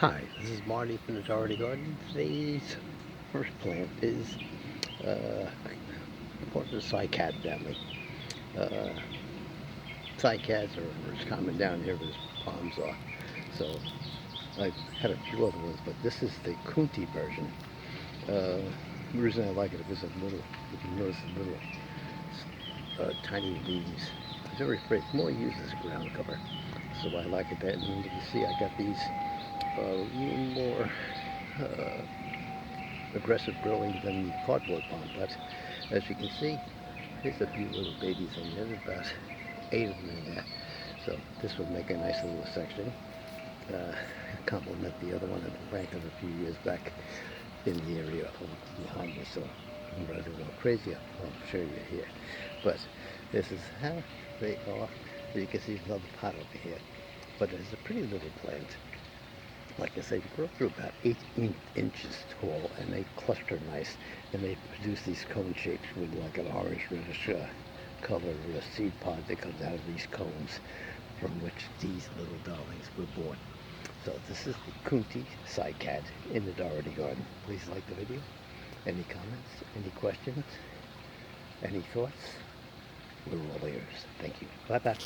Hi, this is Marty from the Dougherty Garden. Today's first plant is part of the Cycad family. Uh, Cycads are as common down here as palms are. So I've had a few other ones, but this is the Coontie version. The reason I like it is a little, if you notice the little tiny leaves. It's very afraid. It's more used as a ground cover. So I like it that. And you can see I got these a little more uh, aggressive growing than the cardboard palm, but as you can see, there's a few little babies in there. There's about 8 of them in there. So this would make a nice little section. Uh, Complement the other one I planted a few years back in the area behind me. So rather than go crazy, I'll show you here. But this is how they are. You can see another pot over here. But it's a pretty little plant. Like I say, they grow through about 8 inches tall, and they cluster nice, and they produce these cone shapes with like an orange reddish color or a seed pod that comes out of these cones from which these little darlings were born. So this is the Coontie Cycad in the Dougherty garden. Please like the video. Any comments? Any questions? Any thoughts? We're all ears. Thank you. Bye-bye.